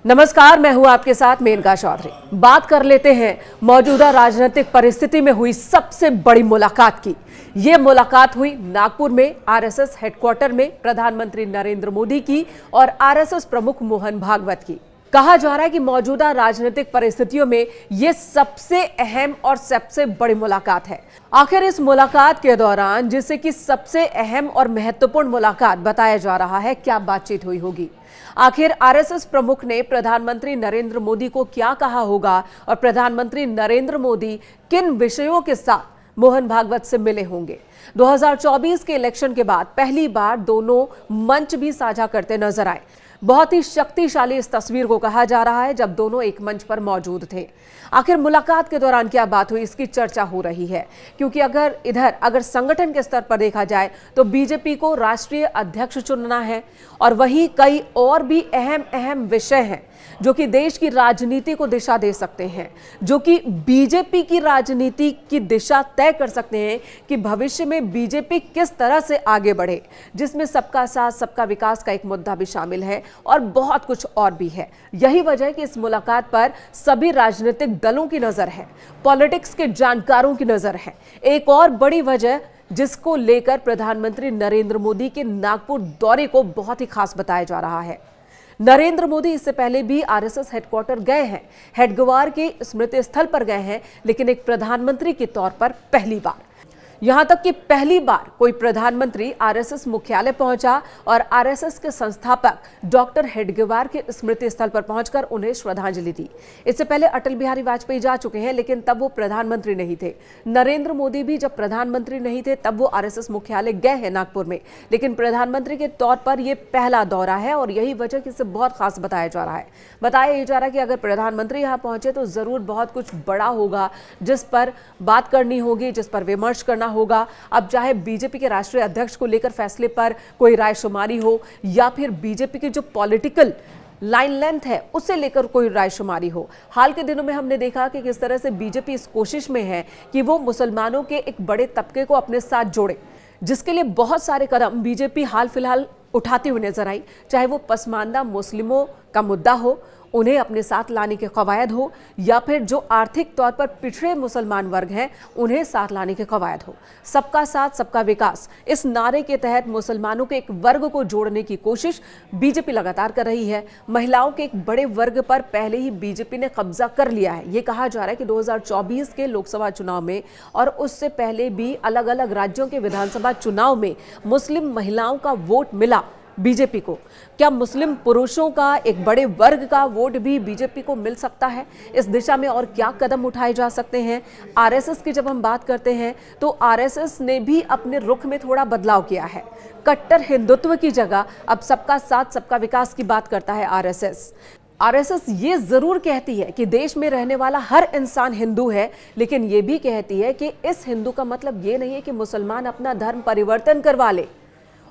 नमस्कार, मैं हूं आपके साथ मेनका चौधरी। बात कर लेते हैं मौजूदा राजनीतिक परिस्थिति में हुई सबसे बड़ी मुलाकात की। ये मुलाकात हुई नागपुर में आरएसएस हेडक्वार्टर में प्रधानमंत्री नरेंद्र मोदी की और आरएसएस प्रमुख मोहन भागवत की। कहा जा रहा है कि मौजूदा राजनीतिक परिस्थितियों में यह सबसे अहम और सबसे बड़ी मुलाकात है। आखिर इस मुलाकात के दौरान, जिसे कि सबसे अहम और महत्वपूर्ण मुलाकात बताया जा रहा है, क्या बातचीत हुई होगी? आखिर आरएसएस प्रमुख ने प्रधानमंत्री नरेंद्र मोदी को क्या कहा होगा और प्रधानमंत्री नरेंद्र मोदी किन विषयों के साथ मोहन भागवत से मिले होंगे? 2024 के इलेक्शन के बाद पहली बार दोनों मंच भी साझा करते नजर आए। बहुत ही शक्तिशाली इस तस्वीर को कहा जा रहा है जब दोनों एक मंच पर मौजूद थे। आखिर मुलाकात के दौरान क्या बात हुई, इसकी चर्चा हो रही है, क्योंकि अगर संगठन के स्तर पर देखा जाए तो बीजेपी को राष्ट्रीय अध्यक्ष चुनना है और वहीं कई और भी अहम अहम विषय हैं जो कि देश की राजनीति को दिशा दे सकते हैं, जो कि बीजेपी की राजनीति की दिशा तय कर सकते हैं कि भविष्य में बीजेपी किस तरह से आगे बढ़े, जिसमें सबका साथ सबका विकास का एक मुद्दा भी शामिल है और बहुत कुछ और भी है। यही वजह है कि इस मुलाकात पर सभी राजनीतिक दलों की नजर है, पॉलिटिक्स के जानकारों की नजर है। एक और बड़ी वजह जिसको लेकर प्रधानमंत्री नरेंद्र मोदी के नागपुर दौरे को बहुत ही खास बताया जा रहा है। नरेंद्र मोदी इससे पहले भी आरएसएस हेडक्वार्टर गए हैं, हेडगेवार के स्मृति स्थल पर गए हैं, लेकिन एक प्रधानमंत्री के तौर पर पहली बार। यहां तक कि पहली बार कोई प्रधानमंत्री आरएसएस मुख्यालय पहुंचा और आरएसएस के संस्थापक डॉक्टर हेडगेवार के स्मृति स्थल पर पहुंचकर उन्हें श्रद्धांजलि दी। इससे पहले अटल बिहारी वाजपेयी जा चुके हैं, लेकिन तब वो प्रधानमंत्री नहीं थे। नरेंद्र मोदी भी जब प्रधानमंत्री नहीं थे तब वो आरएसएस मुख्यालय गए हैं नागपुर में, लेकिन प्रधानमंत्री के तौर पर यह पहला दौरा है और यही वजह कि इसे बहुत खास बताया जा रहा है। बताया जा रहा है कि अगर प्रधानमंत्री यहां पहुंचे तो जरूर बहुत कुछ बड़ा होगा जिस पर बात करनी होगी, जिस पर विमर्श करना होगा। अब चाहे बीजेपी के राष्ट्रीय अध्यक्ष को लेकर फैसले पर कोई रायशुमारी हो या फिर बीजेपी की जो पॉलिटिकल लाइन लेंथ है उसे लेकर कोई रायशुमारी हो। हाल के दिनों में हमने देखा कि किस तरह से बीजेपी इस कोशिश में है कि वो मुसलमानों के एक बड़े तबके को अपने साथ जोड़े, जिसके लिए बहुत सारे कदम बीजेपी हाल फिलहाल उठाती हुई नजर आई। चाहे वो पसमानदा मुस्लिमों का मुद्दा हो, उन्हें अपने साथ लाने के कवायद हो, या फिर जो आर्थिक तौर पर पिछड़े मुसलमान वर्ग हैं उन्हें साथ लाने के कवायद हो। सबका साथ सबका विकास, इस नारे के तहत मुसलमानों के एक वर्ग को जोड़ने की कोशिश बीजेपी लगातार कर रही है। महिलाओं के एक बड़े वर्ग पर पहले ही बीजेपी ने कब्जा कर लिया है। ये कहा जा रहा है कि 2024 के लोकसभा चुनाव में और उससे पहले भी अलग अलग राज्यों के विधानसभा चुनाव में मुस्लिम महिलाओं का वोट मिला बीजेपी को। क्या मुस्लिम पुरुषों का एक बड़े वर्ग का वोट भी बीजेपी को मिल सकता है? इस दिशा में और क्या कदम उठाए जा सकते हैं? आरएसएस की जब हम बात करते हैं तो आरएसएस ने भी अपने रुख में थोड़ा बदलाव किया है। कट्टर हिंदुत्व की जगह अब सबका साथ सबका विकास की बात करता है आरएसएस ये जरूर कहती है कि देश में रहने वाला हर इंसान हिंदू है, लेकिन ये भी कहती है कि इस हिंदू का मतलब ये नहीं है कि मुसलमान अपना धर्म परिवर्तन करवा ले।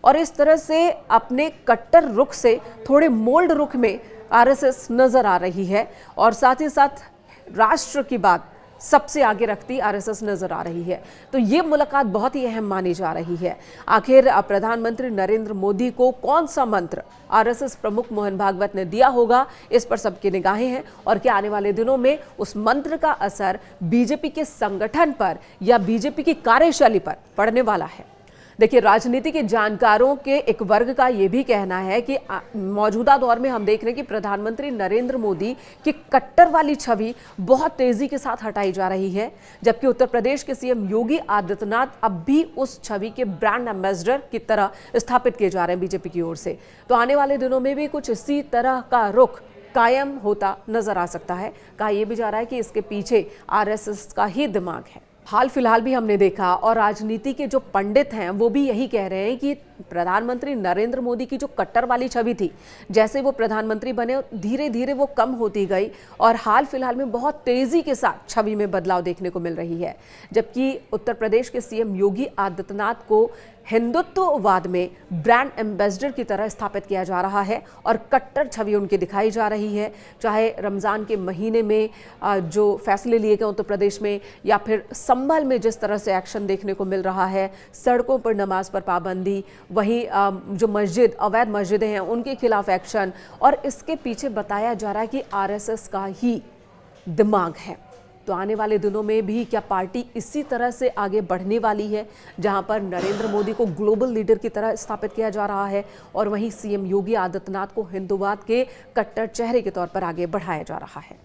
और इस तरह से अपने कट्टर रुख से थोड़े मोल्ड रुख में आरएसएस नजर आ रही है और साथ ही साथ राष्ट्र की बात सबसे आगे रखती आरएसएस नजर आ रही है। तो ये मुलाकात बहुत ही अहम मानी जा रही है। आखिर प्रधानमंत्री नरेंद्र मोदी को कौन सा मंत्र आरएसएस प्रमुख मोहन भागवत ने दिया होगा, इस पर सबकी निगाहें हैं और क्या आने वाले दिनों में उस मंत्र का असर बीजेपी के संगठन पर या बीजेपी की कार्यशैली पर पड़ने वाला है। देखिए, राजनीति के जानकारों के एक वर्ग का यह भी कहना है कि मौजूदा दौर में हम देख रहे हैं कि प्रधानमंत्री नरेंद्र मोदी की कट्टर वाली छवि बहुत तेजी के साथ हटाई जा रही है, जबकि उत्तर प्रदेश के सीएम योगी आदित्यनाथ अब भी उस छवि के ब्रांड एम्बेसडर की तरह स्थापित किए जा रहे हैं बीजेपी की ओर से। तो आने वाले दिनों में भी कुछ इसी तरह का रुख कायम होता नजर आ सकता है। कहा यह भी जा रहा है कि इसके पीछे आरएसएस का ही दिमाग है। हाल फिलहाल भी हमने देखा और राजनीति के जो पंडित हैं वो भी यही कह रहे हैं कि प्रधानमंत्री नरेंद्र मोदी की जो कट्टर वाली छवि थी, जैसे वो प्रधानमंत्री बने धीरे धीरे वो कम होती गई और हाल फिलहाल में बहुत तेजी के साथ छवि में बदलाव देखने को मिल रही है। जबकि उत्तर प्रदेश के सीएम योगी आदित्यनाथ को हिंदुत्ववाद में ब्रांड एम्बेसडर की तरह स्थापित किया जा रहा है और कट्टर छवि उनकी दिखाई जा रही है। चाहे रमज़ान के महीने में जो फैसले लिए गए उत्तर प्रदेश में, या फिर संभल में जिस तरह से एक्शन देखने को मिल रहा है, सड़कों पर नमाज पर पाबंदी, वहीं जो मस्जिद, अवैध मस्जिदें हैं उनके खिलाफ एक्शन, और इसके पीछे बताया जा रहा है कि आरएसएस का ही दिमाग है। तो आने वाले दिनों में भी क्या पार्टी इसी तरह से आगे बढ़ने वाली है, जहां पर नरेंद्र मोदी को ग्लोबल लीडर की तरह स्थापित किया जा रहा है और वहीं सीएम योगी आदित्यनाथ को हिंदुवाद के कट्टर चेहरे के तौर पर आगे बढ़ाया जा रहा है।